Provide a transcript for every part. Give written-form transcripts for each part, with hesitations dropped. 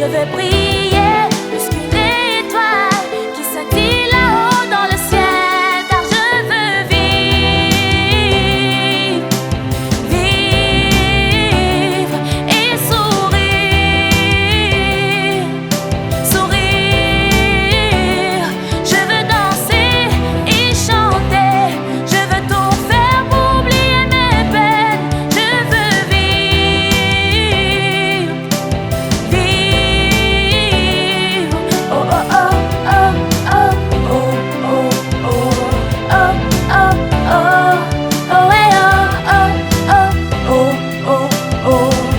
veux briller plus qu'une étoile qui scintille là-haut dans le ciel, car je veux vivre, vivre et sourire, sourire. Je veux danser et chanter, je veux tout faire pour oublier mes peines. Je veux vivre, vivre. Oh oh oh oh oh oh oh oh oh oh oh oh hey oh oh oh oh oh oh oh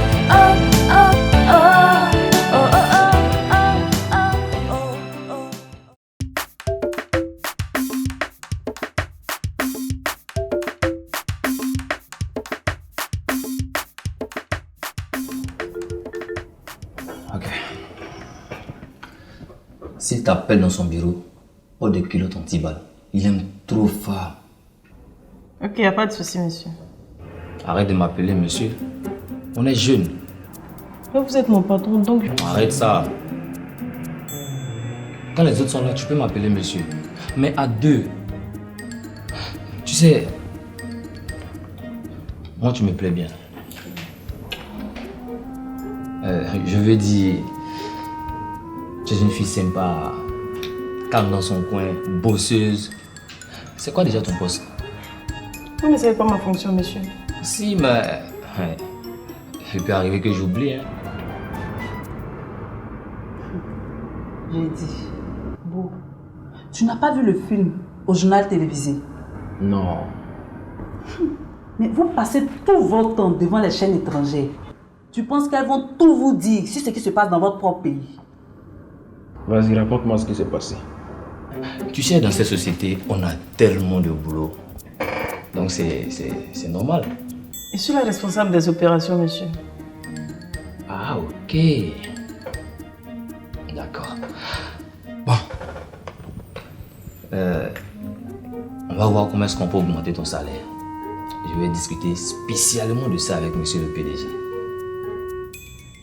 Ok. S'il t'appelle dans son bureau, hors de culotte anti-balle. Il aime trop fort. Ok, y a pas de souci, monsieur. Arrête de m'appeler monsieur. On est jeunes. Mais vous êtes mon patron, donc... Arrête ça. Quand les autres sont là, tu peux m'appeler monsieur. Mais à deux. Tu sais, moi tu me plais bien. Je veux dire, tu es une fille sympa, calme dans son coin, bosseuse. C'est quoi déjà ton poste? Oui, mais c'est pas ma fonction, monsieur. Si, mais il peut arriver que j'oublie. Hein. J'ai dit, Beau, tu n'as pas vu le film au journal télévisé? Non. Mais vous passez tout votre temps devant les chaînes étrangères. Tu penses qu'elles vont tout vous dire sur ce qui se passe dans votre propre pays? Vas-y, raconte-moi ce qui s'est passé. Tu sais, dans cette société, on a tellement de boulot. Donc c'est normal. Je suis la responsable des opérations, monsieur. Ah, ok. D'accord. Bon. On va voir comment est-ce qu'on peut augmenter ton salaire. Je vais discuter spécialement de ça avec monsieur le PDG.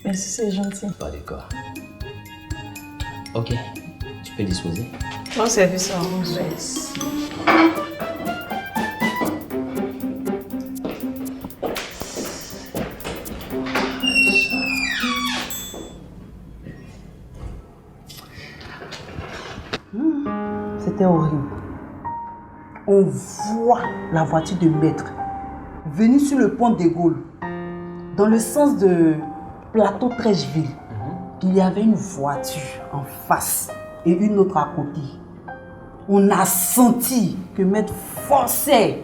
Merci, c'est gentil. Pas d'accord. Ok. Tu peux disposer. Bon service, au revoir, monsieur. Yes. C'était horrible. On voit la voiture de maître venir sur le pont de Gaulle, dans le sens de Plateau Trècheville. Il y avait une voiture en face et une autre à côté. On a senti que maître forçait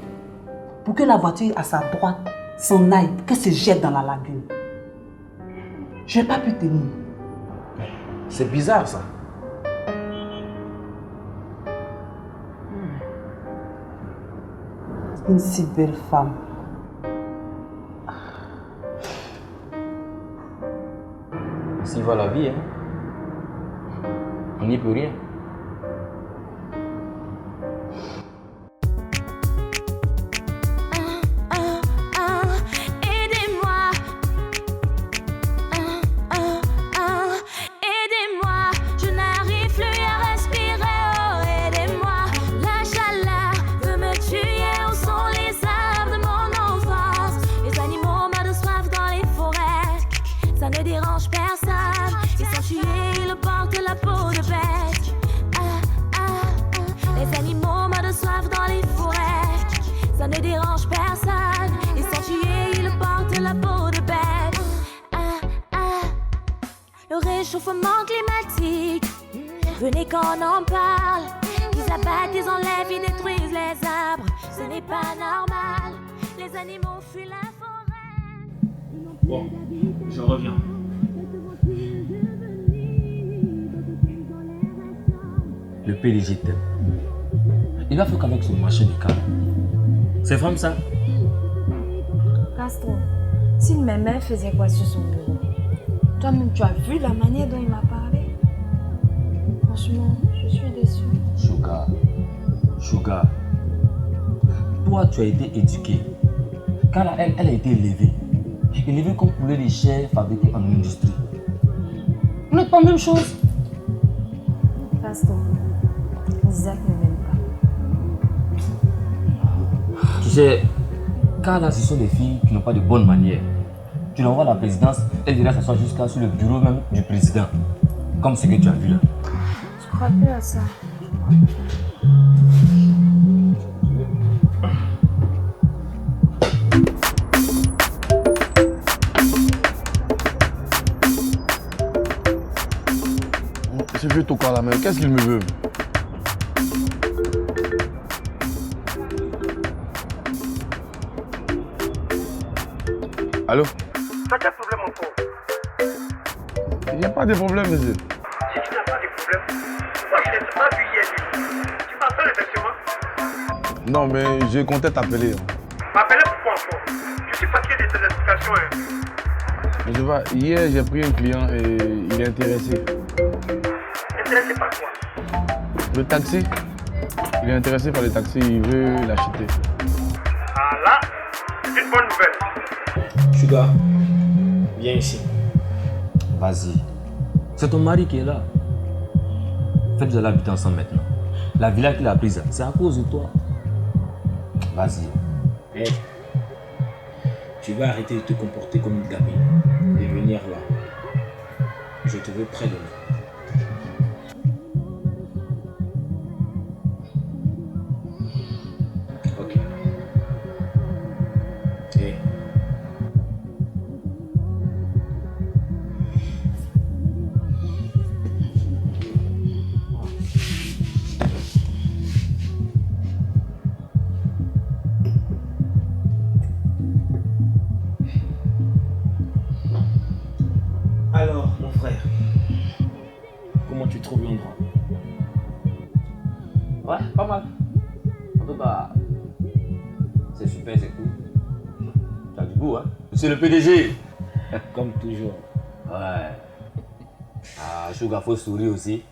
pour que la voiture à sa droite s'en aille, qu'elle se jette dans la lagune. Je n'ai pas pu tenir. C'est bizarre ça. Une si belle femme. S'il va la vie, hein. On n'y peut rien. Aidez-moi, aidez-moi, je n'arrive plus à respirer, oh aidez-moi, la chaleur veut me tuer, où sont les arbres de mon enfance, les animaux meurent de soif dans les forêts, ça ne dérange personne, ils sont tués, ils portent la peau de bête, les animaux meurent de soif dans les forêts, ça ne dérange personne, ils sont tués, ils portent la peau de bête. Le réchauffement climatique, venez qu'on en parle. Ils abattent, ils enlèvent, ils détruisent les arbres. Ce n'est pas normal. Les animaux fuient la forêt. Bon, je reviens. Le PDG t'aime. Il va faire qu'avec son marché de calme. C'est vraiment ça? Castro, s'il m'aimait, faisait quoi sur son bureau? Toi-même, tu as vu la manière dont il m'a parlé? Franchement, je suis déçue. Sugar. Toi, tu as été éduqué. Car elle a été élevée. Élevée comme poulet de chair fabriqué en industrie. On n'est pas la même chose. Gaston, Isaac ne m'aime pas. Tu sais, car là, ce sont des filles qui n'ont pas de bonnes manières. Tu l'envoies à la présidence, elle ira s'asseoir jusqu'à sur le bureau même du président. Comme ce que tu as vu là. Je crois plus à ça. Je veux ton corps à la main. Qu'est-ce qu'il me veut? Allô? T'as quel problème encore? Il n'y a pas de problème, monsieur. Si tu n'as pas de problème, pourquoi je ne t'ai pas vu hier nuit? Tu m'appelles effectivement? Non, mais je comptais t'appeler. M'appeler pourquoi encore? Je suis fatigué de tes explications. Je sais pas, hier j'ai pris un client et il est intéressé. Intéressé par quoi? Le taxi? Il est intéressé par le taxi, il veut l'acheter. Ah là, c'est une bonne nouvelle. Sugar, viens ici. Vas-y. C'est ton mari qui est là. Faites de l'habiter ensemble maintenant. La villa qu'il a prise, c'est à cause de toi. Vas-y. Hey, tu vas arrêter de te comporter comme une gamine et venir là. Je te veux près de moi. Ok. Hey. Alors, mon frère, comment tu trouves l'endroit? Ouais, pas mal. En tout cas, c'est super, c'est cool. Tu as du goût, hein? Monsieur le PDG! Comme toujours. Ouais. Ah, Sugar, faut sourire aussi.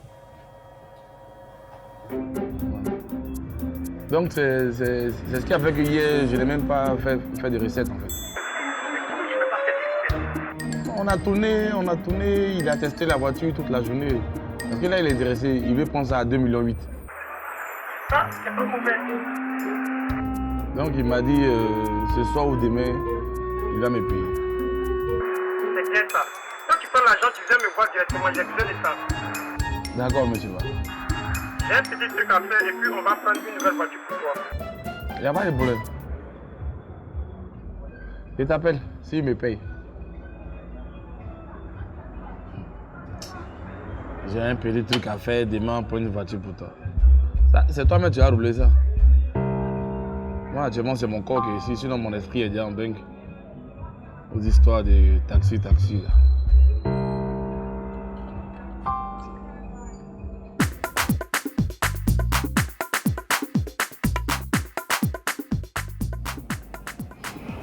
Donc c'est ce qui a fait que hier, je n'ai même pas fait de recettes en fait. On a tourné, il a testé la voiture toute la journée. Parce que là, il est intéressé, il veut prendre ça à 2,8 millions. Ça, c'est pas mauvais. Donc il m'a dit ce soir ou demain, il va me payer. C'est bien ça. Quand tu prends l'argent, tu viens me voir directement, j'ai besoin de ça. D'accord, monsieur. J'ai un petit truc à faire et puis on va prendre une nouvelle voiture pour toi. Il n'y a pas de problème. Je t'appelle s'il me paye. J'ai un petit truc à faire demain pour une voiture pour toi. C'est toi-même qui as roulé ça. Moi, actuellement, c'est mon corps qui est ici, sinon mon esprit est déjà en dingue. Aux histoires de taxi là.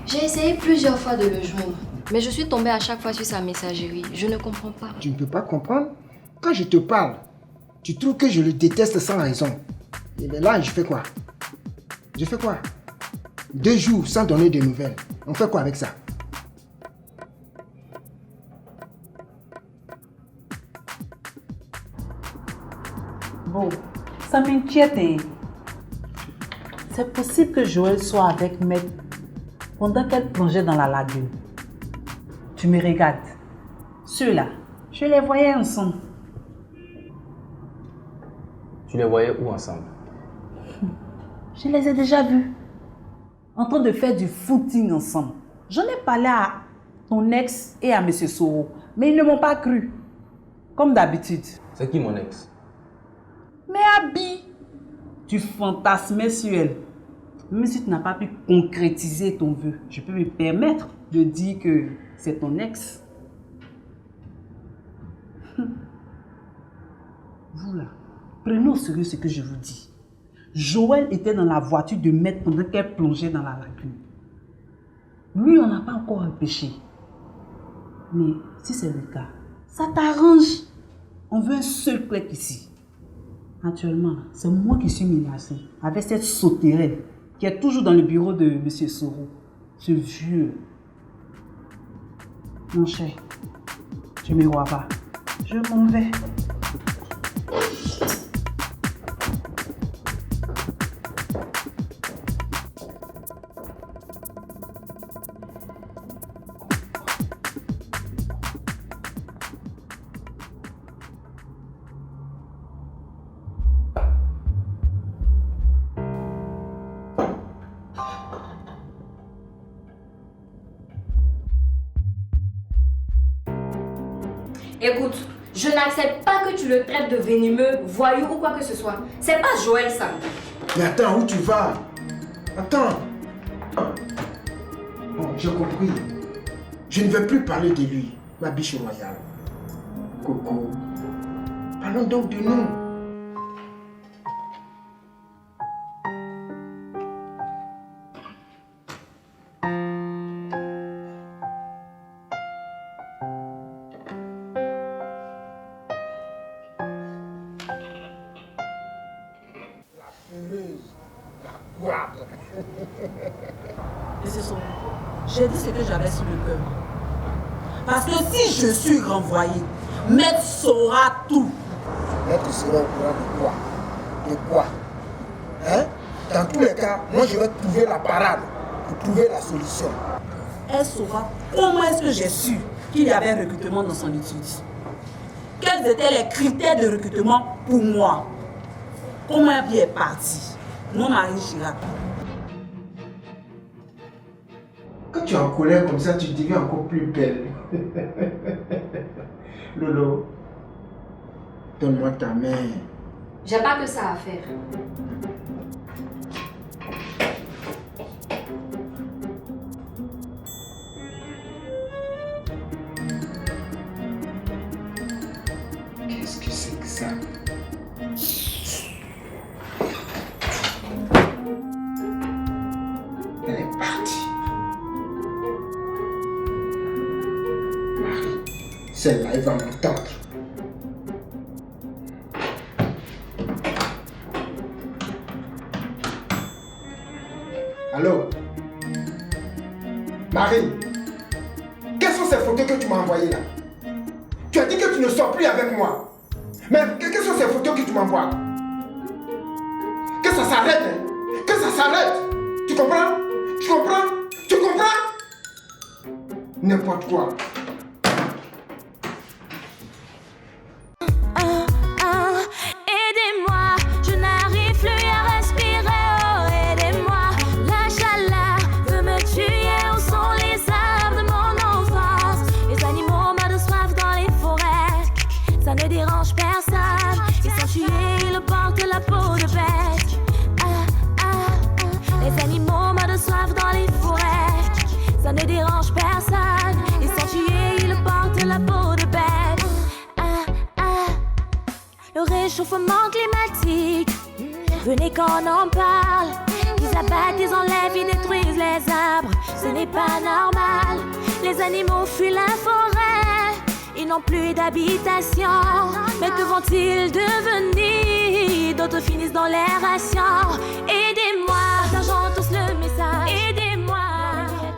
J'ai essayé plusieurs fois de le joindre, mais je suis tombée à chaque fois sur sa messagerie. Je ne comprends pas. Tu ne peux pas comprendre? Quand je te parle, tu trouves que je le déteste sans raison. Et bien là, je fais quoi? 2 jours sans donner de nouvelles. On fait quoi avec ça? Bon, ça m'inquiète. Hein. C'est possible que Joël soit avec Maître pendant qu'elle plongeait dans la lagune. Tu me regardes. Ceux-là, je les voyais ensemble. Tu les voyais où ensemble? Je les ai déjà vus. En train de faire du footing ensemble. J'en ai parlé à ton ex et à M. Soro, mais ils ne m'ont pas cru. Comme d'habitude. C'est qui mon ex? Mais Abby, tu fantasmais sur elle. Même si tu n'as pas pu concrétiser ton vœu, je peux me permettre de dire que c'est ton ex. Vous là, prenez au sérieux ce que je vous dis. Joël était dans la voiture de Maître pendant qu'elle plongeait dans la lagune. Lui, on n'a pas encore empêché. Mais si c'est le cas, ça t'arrange. On veut un seul clé ici. Actuellement, c'est moi qui suis menacée avec cette sauterelle qui est toujours dans le bureau de M. Soro. Ce vieux. Mon cher, tu ne me vois pas. Je m'en vais. Écoute, je n'accepte pas que tu le traites de venimeux, voyou ou quoi que ce soit. C'est pas Joël ça. Mais attends, où tu vas? Attends. Bon, j'ai compris. Je ne veux plus parler de lui, ma biche royale. Coco, parlons donc de nous. J'ai dit ce que j'avais sur le cœur. Parce que si je suis renvoyée, Maître saura tout. Maître sera au courant de quoi? De quoi? Hein? Dans tous les cas, moi je vais trouver la parade pour trouver la solution. Elle saura comment est-ce que j'ai su qu'il y avait un recrutement dans son étude. Quels étaient les critères de recrutement pour moi? Comment elle est partie? Mon mari Chirac. Quand tu es en colère comme ça, tu deviens encore plus belle. Lolo, donne-moi ta main. J'ai pas que ça à faire. Qu'est-ce que c'est que ça? Elle est partie. Celle-là, elle va m'entendre. Allô? Marie, quelles sont ces photos que tu m'as envoyées là? Tu as dit que tu ne sors plus avec moi. Mais quelles sont ces photos que tu m'envoies? Que ça s'arrête, hein? Que ça s'arrête! Tu comprends? Tu comprends? Tu comprends? N'importe quoi. Aidez-moi, je n'arrive plus à respirer. Oh, aidez-moi, la chaleur veut me tuer. Où sont les arbres de mon enfance? Les animaux meurent de soif dans les forêts. Ça ne dérange personne. Ils sont tués, ils portent la peau de bête. Les animaux meurent de soif dans les forêts. Ça ne dérange personne. Ils sont tués, ils portent la peau de bête. Le réchauffement climatique, venez qu'on en parle. Ils abattent, ils enlèvent, ils détruisent les arbres. Ce n'est pas normal. Les animaux fuient la forêt. Ils n'ont plus d'habitation. Mais que vont-ils devenir? D'autres finissent dans les rations. Aidez-moi, partageons tous le message. Aidez-moi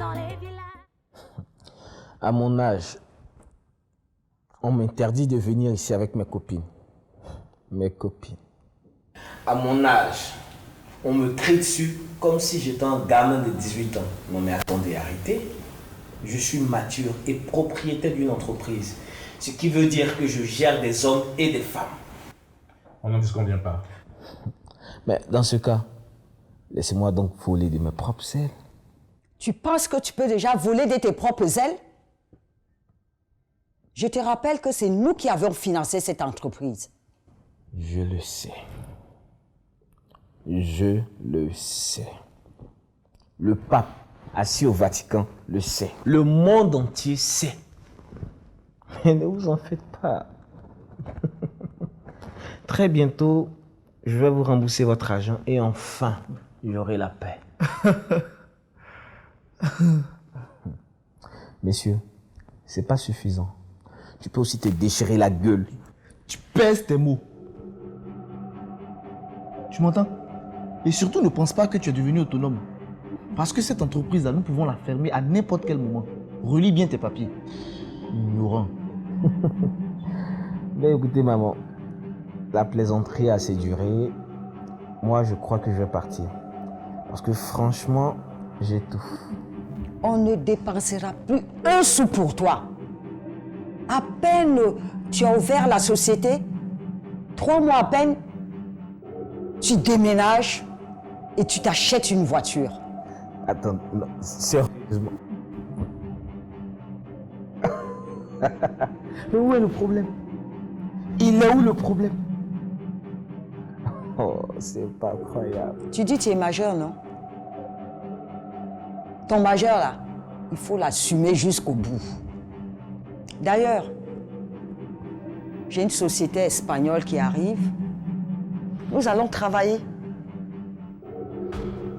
dans les villages. À mon âge, on m'interdit de venir ici avec mes copines. Mes copines. À mon âge, on me crie dessus comme si j'étais un gamin de 18 ans. Non mais attendez, arrêtez. Je suis mature et propriétaire d'une entreprise. Ce qui veut dire que je gère des hommes et des femmes. On n'en disconvient pas. Mais dans ce cas, laissez-moi donc voler de mes propres ailes. Tu penses que tu peux déjà voler de tes propres ailes? Je te rappelle que c'est nous qui avons financé cette entreprise. Je le sais. Je le sais. Le pape assis au Vatican le sait. Le monde entier sait. Mais ne vous en faites pas. Très bientôt, je vais vous rembourser votre argent et enfin, j'aurai la paix. Messieurs, c'est pas suffisant. Tu peux aussi te déchirer la gueule. Tu pèses tes mots. Tu m'entends? Et surtout, ne pense pas que tu es devenu autonome. Parce que cette entreprise-là, nous pouvons la fermer à n'importe quel moment. Relis bien tes papiers. Ignorant. Ben écoutez, maman, la plaisanterie a assez duré. Moi, je crois que je vais partir. Parce que franchement, j'étouffe. On ne dépensera plus un sou pour toi. À peine tu as ouvert la société, 3 mois à peine, tu déménages et tu t'achètes une voiture. Attends, non, sérieusement. Mais où est le problème? Il est où le problème? Oh, c'est pas croyable. Tu dis que tu es majeur, non? Ton majeur, là, il faut l'assumer jusqu'au bout. D'ailleurs, j'ai une société espagnole qui arrive. Nous allons travailler.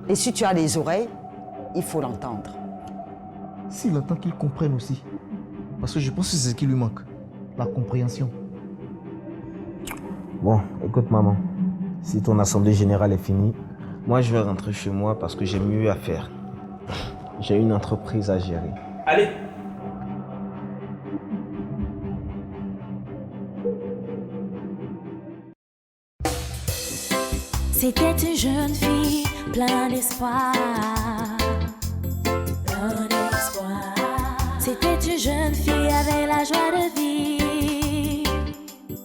Et si tu as les oreilles, il faut l'entendre. S'il entend qu'il comprenne aussi. Parce que je pense que c'est ce qui lui manque. La compréhension. Bon, écoute maman, si ton assemblée générale est finie, moi je vais rentrer chez moi parce que j'ai mieux à faire. J'ai une entreprise à gérer. Allez. C'était une jeune fille plein d'espoir. Plein d'espoir. C'était une jeune fille avec la joie de vivre.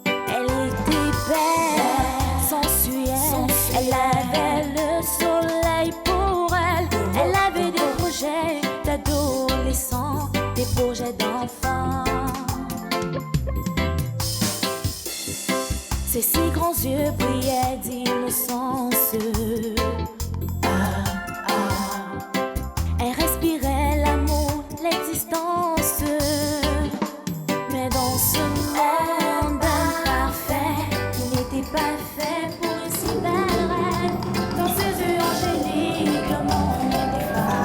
Elle était belle, sensuelle. Elle avait le soleil pour elle. Elle avait des projets d'adolescents, des projets d'enfants. Ses si grands yeux brillaient d'innocence. Elle respirait l'amour, l'existence. Mais dans ce monde imparfait, il n'était pas fait pour une si belle reine. Dans ses yeux angéliques, le monde n'était pas.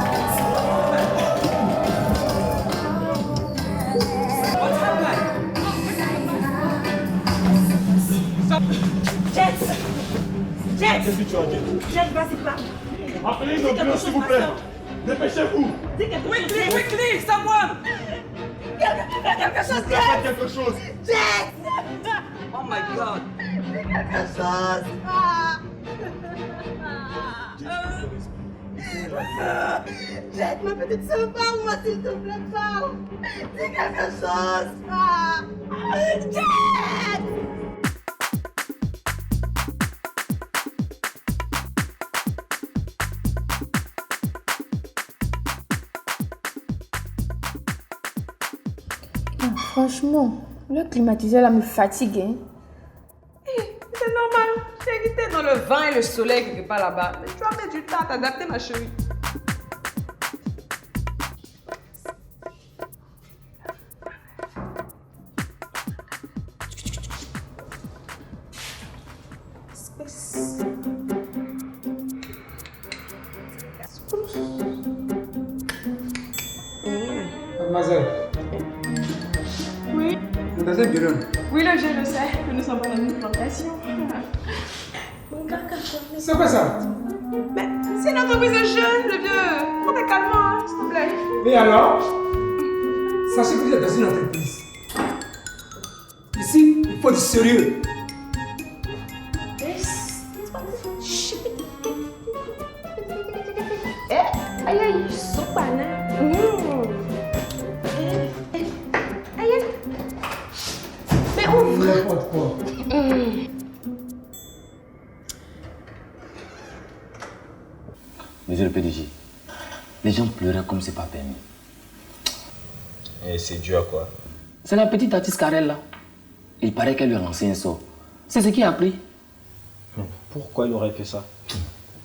Jet! Qu'est-ce que tu as dit? Jet, vas-y, pas. Appelez nos bureaux, s'il vous plaît. Dépêchez-vous. Dis quelque chose. Quickly, someone! Quelque chose, Jet! Faites quelque chose. Jet! Oh my God! Dis quelque chose. Jet, ma petite soeur, parle-moi, s'il te plaît, parle. Dis quelque chose. Jet! Franchement, le climatiseur là me fatigue. Hein? C'est normal. J'ai été dans le vent et le soleil quelque part là-bas. Mais tu vas mettre du temps à t'adapter, ma chérie. Mademoiselle. Oui. Mademoiselle Biron. Oui, je le sais, que nous sommes dans la même plantation. C'est quoi ça? Mais c'est une entreprise de jeunes, le vieux. Prends tes calmement, hein, s'il te plaît. Et alors? Sachez que vous êtes dans une entreprise. Ici, il faut du sérieux. Aïe aïe, sopa, né? Aïe aïe. Mais ouvre. Monsieur le PDG, les gens pleuraient comme c'est pas permis. Et c'est dû à quoi? C'est la petite artiste Karel là. Il paraît qu'elle lui a lancé un sort. C'est ce qui a appris. Pourquoi il aurait fait ça?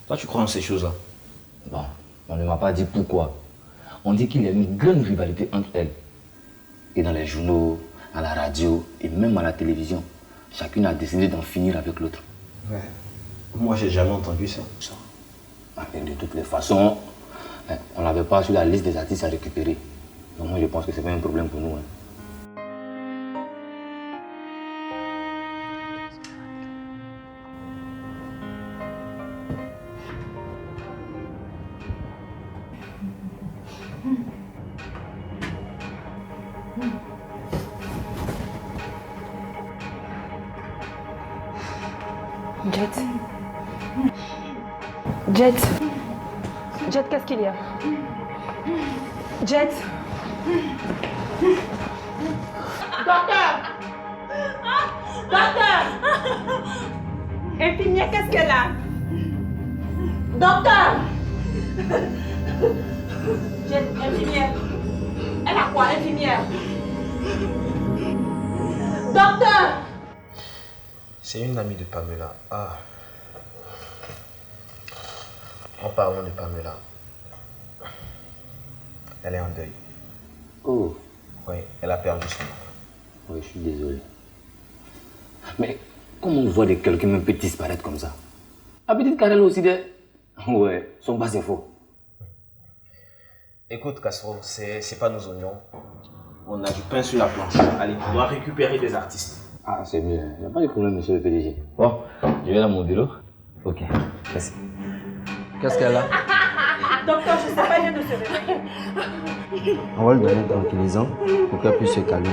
Toi, tu crois en ces choses-là? Bon, on ne m'a pas dit pourquoi. On dit qu'il y a une grande rivalité entre elles. Et dans les journaux, à la radio et même à la télévision, chacune a décidé d'en finir avec l'autre. Ouais. Moi, j'ai jamais entendu ça. Et de toutes les façons, on n'avait pas sur la liste des artistes à récupérer. Donc moi, je pense que c'est pas un problème pour nous. Jet. Jet. Jet, qu'est-ce qu'il y a? Jet. Docteur! Docteur! Infirmière, qu'est-ce qu'elle a? Docteur! Jet, infirmière. Elle a quoi, infirmière? Docteur! C'est une amie de Pamela. Ah. En parlant de Pamela, elle est en deuil. Oh. Oui, elle a perdu son enfant. Oui, je suis désolé. Mais comment on voit quelqu'un même peut disparaître comme ça? La petite Karel aussi, ouais, son bas c'est faux. Écoute, Castro, c'est pas nos oignons. On a du pain sur la planche. Allez, on doit récupérer des artistes. Ah, c'est bien. Il n'y a pas de problème, monsieur le PDG. Bon, je vais dans mon bureau. Ok, merci. Qu'est-ce qu'elle a? Docteur, je ne sais pas, elle vient de se réveiller. On va lui donner un tranquillisant pour qu'elle puisse se calmer.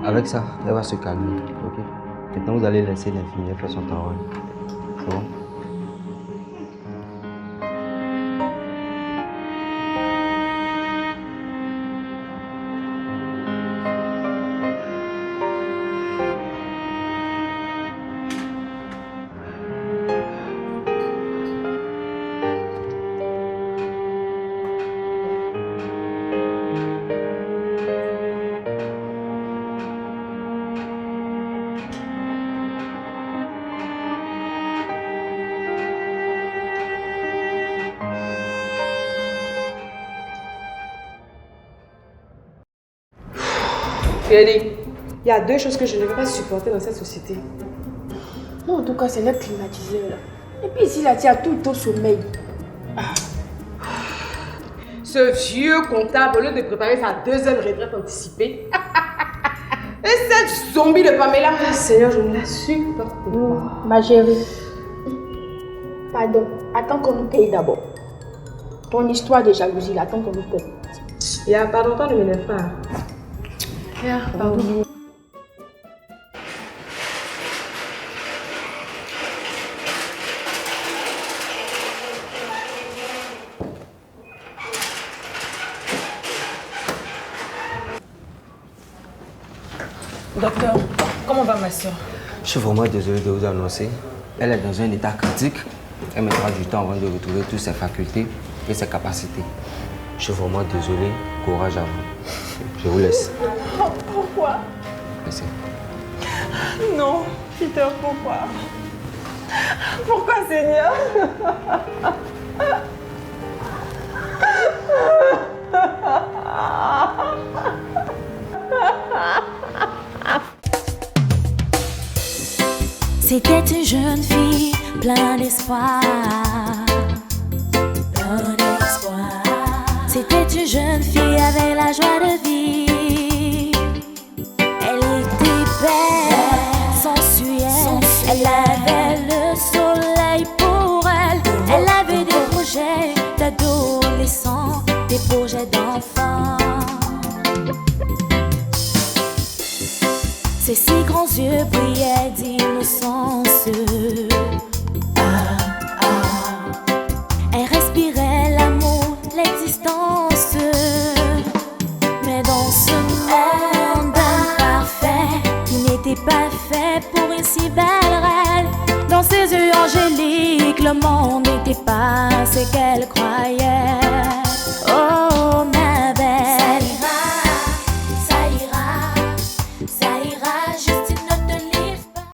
Avec ça, elle va se calmer, ok? Maintenant, vous allez laisser l'infirmière faire son travail. C'est bon? Freddy, il y a deux choses que je ne peux pas supporter dans cette société. Non, en tout cas, c'est le climatiseur là. Et puis ici, là, tu as tout le temps sommeil. Ce vieux comptable, au lieu de préparer sa deuxième retraite anticipée, et cette zombie de Pamela, Seigneur, je ne la supporte pas. Ma chérie, pardon, attends qu'on nous paye d'abord. Ton histoire de jalousie, là, attends qu'on nous paye. Pardon, toi ne m'énerve pas. Pardon. Docteur, comment va ma soeur? Je suis vraiment désolé de vous annoncer. Elle est dans un état critique. Elle mettra du temps avant de retrouver toutes ses facultés et ses capacités. Je suis vraiment désolé. Courage à vous. Je vous laisse. Pourquoi? Merci. Non, Peter, pourquoi? Pourquoi, Seigneur? C'était une jeune fille plein d'espoir. C'était une jeune fille avec la joie de vivre. Elle était belle, sensuelle. Elle avait le soleil pour elle. Elle avait des projets d'adolescents, des projets d'enfants. Ses si grands yeux brillaient d'innocence. Elle respirait l'amour, l'existence. Mais dans ce monde imparfait, qui n'était pas fait pour une si belle reine, dans ses yeux angéliques, le monde n'était pas ce qu'elle croyait.